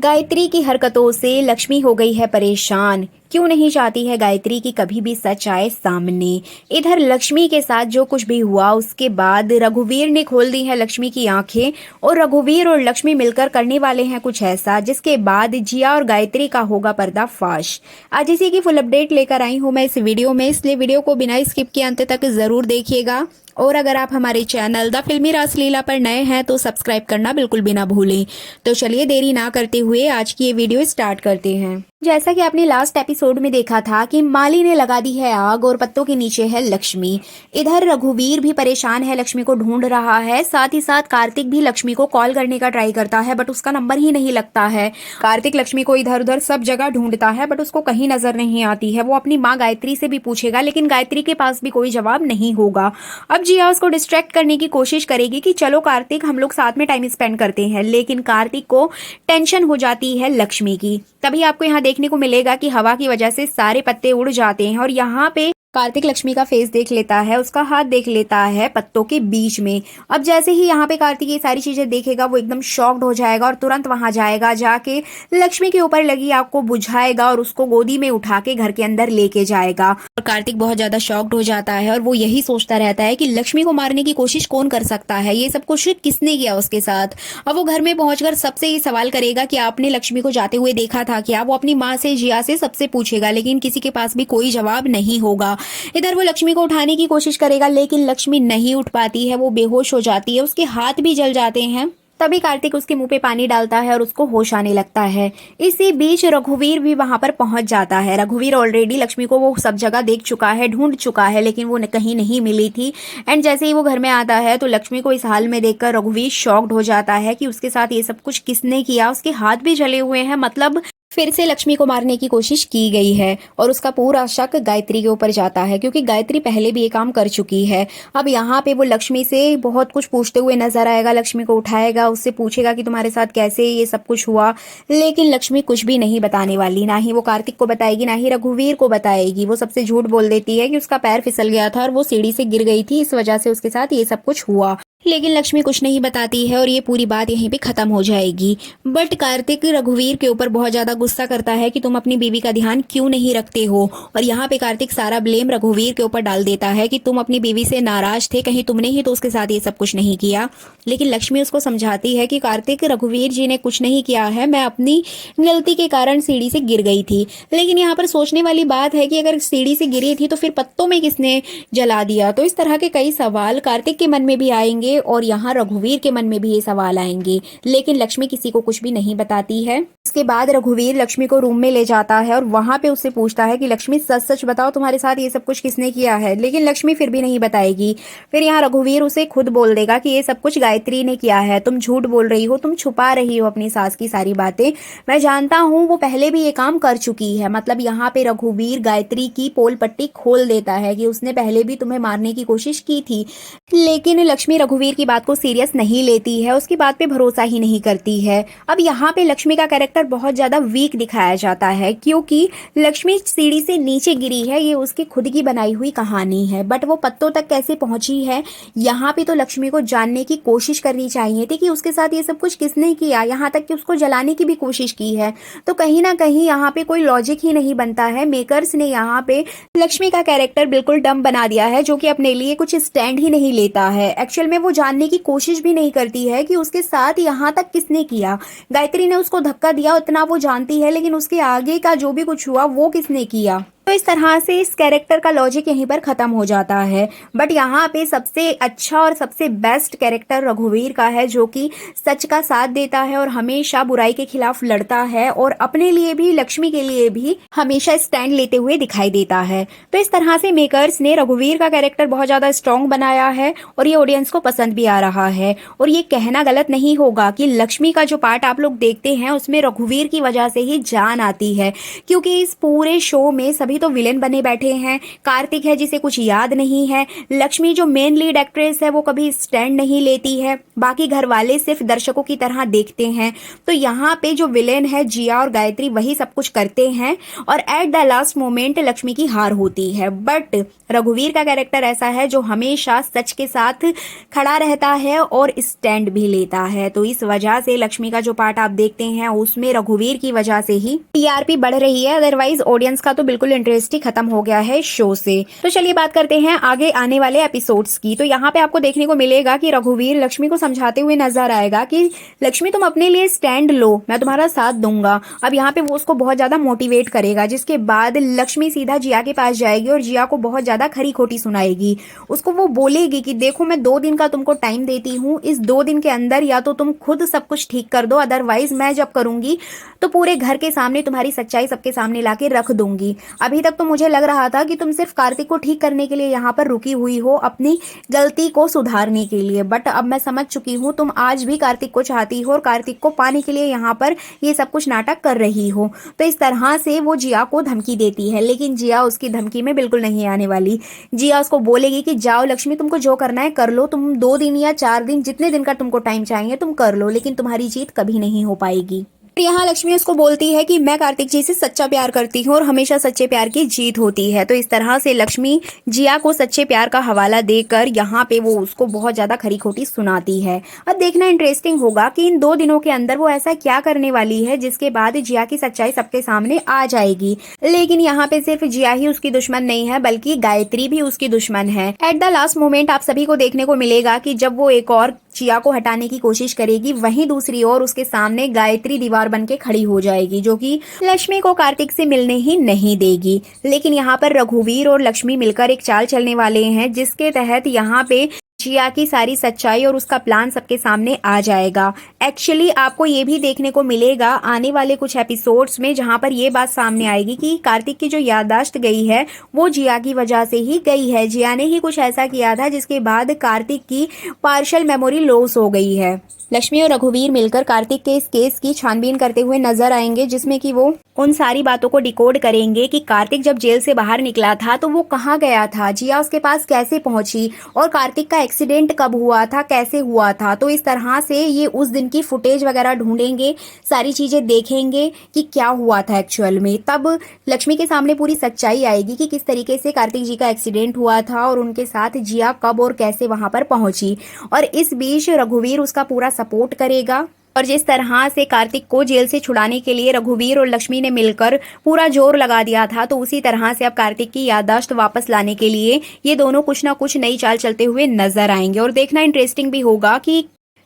गायत्री की हरकतों से लक्ष्मी हो गई है परेशान। क्यों नहीं चाहती है गायत्री की कभी भी सच आए सामने। इधर लक्ष्मी के साथ जो कुछ भी हुआ उसके बाद रघुवीर ने खोल दी है लक्ष्मी की आंखें और रघुवीर और लक्ष्मी मिलकर करने वाले हैं कुछ ऐसा जिसके बाद जिया और गायत्री का होगा पर्दाफाश। आज इसी की फुल अपडेट लेकर आई हूँ मैं इस वीडियो में, इसलिए वीडियो को बिना स्किप के अंत तक जरूर देखिएगा। और अगर आप हमारे चैनल द फिल्मी रासलीला पर नए हैं तो सब्सक्राइब करना बिल्कुल भी ना भूलें। तो चलिए देरी ना करते हुए आज की ये वीडियो स्टार्ट करते हैं। जैसा कि आपने लास्ट एपिसोड में देखा था कि माली ने लगा दी है आग और पत्तों के नीचे है लक्ष्मी। इधर रघुवीर भी परेशान है, लक्ष्मी को ढूंढ रहा है। साथ ही साथ कार्तिक भी लक्ष्मी को कॉल करने का ट्राई करता है बट उसका नंबर ही नहीं लगता है। कार्तिक लक्ष्मी को इधर उधर सब जगह ढूंढता है बट उसको कहीं नजर नहीं आती है। वो अपनी माँ गायत्री से भी पूछेगा लेकिन गायत्री के पास भी कोई जवाब नहीं होगा। अब जिया उसको डिस्ट्रैक्ट करने की कोशिश करेगी कि चलो कार्तिक हम लोग साथ में टाइम स्पेंड करते हैं, लेकिन कार्तिक को टेंशन हो जाती है लक्ष्मी की। तभी आपको यहाँ देखने को मिलेगा कि हवा की वजह से सारे पत्ते उड़ जाते हैं और यहाँ पे कार्तिक लक्ष्मी का फेस देख लेता है, उसका हाथ देख लेता है पत्तों के बीच में। अब जैसे ही यहाँ पे कार्तिक ये सारी चीजें देखेगा वो एकदम शॉक्ड हो जाएगा और तुरंत वहां जाएगा, जाके लक्ष्मी के ऊपर लगी आग को बुझाएगा और उसको गोदी में उठा के घर के अंदर लेके जाएगा। और कार्तिक बहुत ज्यादा शॉक्ड हो जाता है और वो यही सोचता रहता है कि लक्ष्मी को मारने की कोशिश कौन कर सकता है, ये सब कुछ किसने किया उसके साथ। अब वो घर में पहुंचकर सबसे ये सवाल करेगा कि आपने लक्ष्मी को जाते हुए देखा था क्या। वो अपनी माँ से, जिया से, सबसे पूछेगा लेकिन किसी के पास भी कोई जवाब नहीं होगा। इधर वो लक्ष्मी को उठाने की कोशिश करेगा लेकिन लक्ष्मी नहीं उठ पाती है, वो बेहोश हो जाती है, उसके हाथ भी जल जाते हैं। तभी कार्तिक उसके मुंह पे पानी डालता है और उसको होश आने लगता है। इसी बीच रघुवीर भी वहां पर पहुंच जाता है। रघुवीर ऑलरेडी लक्ष्मी को वो सब जगह देख चुका है, ढूंढ चुका है, लेकिन वो कहीं नहीं मिली थी। एंड जैसे ही वो घर में आता है तो लक्ष्मी को इस हाल में देखकर रघुवीर शॉक्ड हो जाता है कि उसके साथ ये सब कुछ किसने किया। उसके हाथ भी जले हुए हैं, मतलब फिर से लक्ष्मी को मारने की कोशिश की गई है। और उसका पूरा शक गायत्री के ऊपर जाता है क्योंकि गायत्री पहले भी ये काम कर चुकी है। अब यहाँ पे वो लक्ष्मी से बहुत कुछ पूछते हुए नजर आएगा, लक्ष्मी को उठाएगा, उससे पूछेगा कि तुम्हारे साथ कैसे ये सब कुछ हुआ, लेकिन लक्ष्मी कुछ भी नहीं बताने वाली। ना ही वो कार्तिक को बताएगी, ना ही रघुवीर को बताएगी। वो सबसे झूठ बोल देती है कि उसका पैर फिसल गया था और वो सीढ़ी से गिर गई थी, इस वजह से उसके साथ ये सब कुछ हुआ। लेकिन लक्ष्मी कुछ नहीं बताती है और ये पूरी बात यहीं पे खत्म हो जाएगी। बट कार्तिक रघुवीर के ऊपर बहुत ज्यादा गुस्सा करता है कि तुम अपनी बीवी का ध्यान क्यों नहीं रखते हो। और यहाँ पे कार्तिक सारा ब्लेम रघुवीर के ऊपर डाल देता है कि तुम अपनी बीवी से नाराज थे, कहीं तुमने ही तो उसके साथ ये सब कुछ नहीं किया। लेकिन लक्ष्मी उसको समझाती है कि कार्तिक, रघुवीर जी ने कुछ नहीं किया है, मैं अपनी गलती के कारण सीढ़ी से गिर गई थी। लेकिन यहाँ पर सोचने वाली बात है कि अगर सीढ़ी से गिरी थी तो फिर पत्तों में किसने जला दिया। तो इस तरह के कई सवाल कार्तिक के मन में भी आएंगे और यहाँ रघुवीर के मन में भी ये सवाल आएंगे, लेकिन लक्ष्मी किसी को कुछ भी नहीं बताती है। इसके बाद रघुवीर लक्ष्मी को रूम में ले जाता है और वहां पे उससे पूछता है कि लक्ष्मी सच सच बताओ तुम्हारे साथ ये सब कुछ किसने किया है। लेकिन लक्ष्मी फिर भी नहीं बताएगी। फिर यहाँ रघुवीर उसे खुद बोल देगा कि ये सब कुछ गायत्री ने किया है, तुम झूठ बोल रही हो, तुम छुपा रही हो अपनी सास की सारी बातें। मैं जानता हूँ वो पहले भी ये काम कर चुकी है। मतलब यहाँ पे रघुवीर गायत्री की पोल पट्टी खोल देता है कि उसने पहले भी तुम्हें मारने की कोशिश की थी। लेकिन लक्ष्मी रघुवीर की बात को सीरियस नहीं लेती है, उसकी बात पे भरोसा ही नहीं करती है। अब यहाँ पे लक्ष्मी का कैरेक्टर बहुत ज्यादा वीक दिखाया जाता है क्योंकि लक्ष्मी सीढ़ी से नीचे गिरी है, ये उसकी खुद की बनाई हुई कहानी है। बट वो पत्तों तक कैसे पहुंची है, यहाँ पे तो लक्ष्मी को जानने की कोशिश करनी चाहिए थी कि उसके साथ ये सब कुछ किसने किया, यहाँ तक कि उसको जलाने की भी कोशिश की है। तो कहीं ना कहीं यहाँ पे कोई लॉजिक ही नहीं बनता है। मेकर्स ने यहाँ पे लक्ष्मी का कैरेक्टर बिल्कुल डम बना दिया है, जो कि अपने लिए कुछ स्टैंड ही नहीं लेता है। एक्चुअल में वो जानने की कोशिश भी नहीं करती है कि उसके साथ यहाँ तक किसने किया। गायत्री ने उसको धक्का दिया उतना वो जानती है, लेकिन उसके आगे का जो भी कुछ हुआ वो किसने किया। तो इस तरह से इस कैरेक्टर का लॉजिक यहीं पर खत्म हो जाता है। बट यहाँ पे सबसे अच्छा और सबसे बेस्ट कैरेक्टर रघुवीर का है, जो कि सच का साथ देता है और हमेशा बुराई के खिलाफ लड़ता है और अपने लिए भी लक्ष्मी के लिए भी हमेशा स्टैंड लेते हुए दिखाई देता है। तो इस तरह से मेकर्स ने रघुवीर का कैरेक्टर बहुत ज्यादा स्ट्रॉन्ग बनाया है और ये ऑडियंस को पसंद भी आ रहा है। और ये कहना गलत नहीं होगा कि लक्ष्मी का जो पार्ट आप लोग देखते हैं उसमें रघुवीर की वजह से ही जान आती है, क्योंकि इस पूरे शो में सभी तो विलेन बने बैठे हैं, कार्तिक है जिसे कुछ याद नहीं है, लक्ष्मी जो मेन लीड एक्ट्रेस है वो कभी स्टैंड नहीं लेती है, बाकी घर वाले सिर्फ दर्शकों की तरह देखते हैं। तो यहाँ पे जो विलेन है जिया और गायत्री वही सब कुछ करते हैं और at the last moment Lakshmi की हार होती है। बट रघुवीर का कैरेक्टर ऐसा है जो हमेशा सच के साथ खड़ा रहता है और स्टैंड भी लेता है। तो इस वजह से लक्ष्मी का जो पार्ट आप देखते हैं उसमें रघुवीर की वजह से ही टीआरपी बढ़ रही है, अदरवाइज ऑडियंस का तो बिल्कुल इंटरेस्ट ही खत्म हो गया है शो से। तो चलिए बात करते हैं आगे आने वाले एपिसोड्स की। तो यहाँ पे आपको देखने को मिलेगा कि रघुवीर लक्ष्मी को समझाते हुए नजर आएगा कि लक्ष्मी तुम अपने लिए स्टैंड लो, मैं तुम्हारा साथ दूंगा। अब यहाँ पे वो उसको बहुत ज्यादा मोटिवेट करेगा, जिसके बाद लक्ष्मी सीधा जिया के पास जाएगी और जिया को बहुत ज्यादा खरी खोटी सुनाएगी। उसको वो बोलेगी कि देखो मैं 2 दिन का तुमको टाइम देती हूँ, इस 2 दिन के अंदर या तो तुम खुद सब कुछ ठीक कर दो, अदरवाइज मैं जब करूंगी तो पूरे घर के सामने तुम्हारी सच्चाई सबके सामने लाके रख दूंगी। अभी तक तो मुझे लग रहा था कि तुम सिर्फ कार्तिक को ठीक करने के लिए यहाँ पर रुकी हुई हो, अपनी गलती को सुधारने के लिए, बट अब मैं समझ चुकी हूँ तुम आज भी कार्तिक को चाहती हो और कार्तिक को पाने के लिए यहाँ पर ये सब कुछ नाटक कर रही हो। तो इस तरह से वो जिया को धमकी देती है, लेकिन जिया उसकी धमकी में बिल्कुल नहीं आने वाली। जिया उसको बोलेगी कि जाओ लक्ष्मी, तुमको जो करना है कर लो, तुम 2 दिन या 4 दिन जितने दिन का तुमको टाइम चाहिए तुम कर लो, लेकिन तुम्हारी जीत कभी नहीं हो पाएगी। यहाँ लक्ष्मी उसको बोलती है कि मैं कार्तिक जी से सच्चा प्यार करती हूँ और हमेशा सच्चे प्यार की जीत होती है। तो इस तरह से लक्ष्मी जिया को सच्चे प्यार का हवाला देकर यहाँ पे वो उसको बहुत ज्यादा खरी खोटी सुनाती है। अब देखना इंटरेस्टिंग होगा कि इन 2 दिनों के अंदर वो ऐसा क्या करने वाली है जिसके बाद जिया की सच्चाई सबके सामने आ जाएगी। लेकिन यहाँ पे सिर्फ जिया ही उसकी दुश्मन नहीं है, बल्कि गायत्री भी उसकी दुश्मन है। एट द लास्ट मोमेंट आप सभी को देखने को मिलेगा कि जब वो एक और जिया को हटाने की कोशिश करेगी, वहीं दूसरी ओर उसके सामने गायत्री दीवार बन के खड़ी हो जाएगी, जो कि लक्ष्मी को कार्तिक से मिलने ही नहीं देगी। लेकिन यहाँ पर रघुवीर और लक्ष्मी मिलकर एक चाल चलने वाले हैं, जिसके तहत यहाँ पे जिया की सारी सच्चाई और उसका प्लान सबके सामने आ जाएगा। एक्चुअली आपको ये भी देखने को मिलेगा आने वाले कुछ एपिसोड्स में, जहां पर ये बात सामने आएगी कि कार्तिक की जो याददाश्त गई है वो जिया की वजह से ही गई है। जिया ने ही कुछ ऐसा किया था जिसके बाद कार्तिक की पार्शियल मेमोरी लॉस हो गई है। लक्ष्मी और रघुवीर मिलकर कार्तिक के इस केस की छानबीन करते हुए नजर आएंगे, जिसमें कि वो उन सारी बातों को डिकोड करेंगे कि कार्तिक जब जेल से बाहर निकला था तो वो कहाँ गया था, जिया उसके पास कैसे पहुंची और कार्तिक का एक्सीडेंट कब हुआ था, कैसे हुआ था। तो इस तरह से ये उस दिन की फुटेज वगैरह ढूंढेंगे, सारी चीजें देखेंगे कि क्या हुआ था एक्चुअल में। तब लक्ष्मी के सामने पूरी सच्चाई आएगी कि किस तरीके से कार्तिक जी का एक्सीडेंट हुआ था और उनके साथ जिया कब और कैसे वहां पर पहुंची। और इस बीच रघुवीर उसका पूरा सपोर्ट करेगा। और जिस तरह से कार्तिक को जेल से छुड़ाने के लिए रघुवीर और लक्ष्मी ने मिलकर पूरा जोर लगा दिया था, तो उसी तरह से अब कार्तिक की याददाश्त वापस लाने के लिए ये दोनों कुछ ना कुछ नई चाल चलते हुए नजर आएंगे। और देखना इंटरेस्टिंग भी होगा कि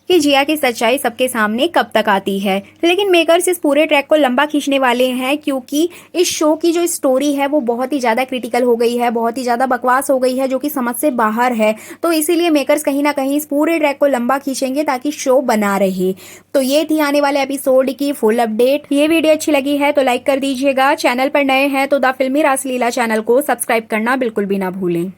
जिया की सच्चाई सबके सामने कब तक आती है। लेकिन मेकर्स इस पूरे ट्रैक को लंबा खींचने वाले हैं, क्योंकि इस शो की जो स्टोरी है वो बहुत ही ज्यादा क्रिटिकल हो गई है, बहुत ही ज्यादा बकवास हो गई है, जो कि समझ से बाहर है। तो इसीलिए मेकर्स कहीं ना कहीं इस पूरे ट्रैक को लंबा खींचेंगे ताकि शो बना रहे। तो ये थी आने वाले एपिसोड की फुल अपडेट। ये वीडियो अच्छी लगी है तो लाइक कर दीजिएगा, चैनल पर नए हैं तो द फिल्मी रासलीला चैनल को सब्सक्राइब करना बिल्कुल भी ना भूलें।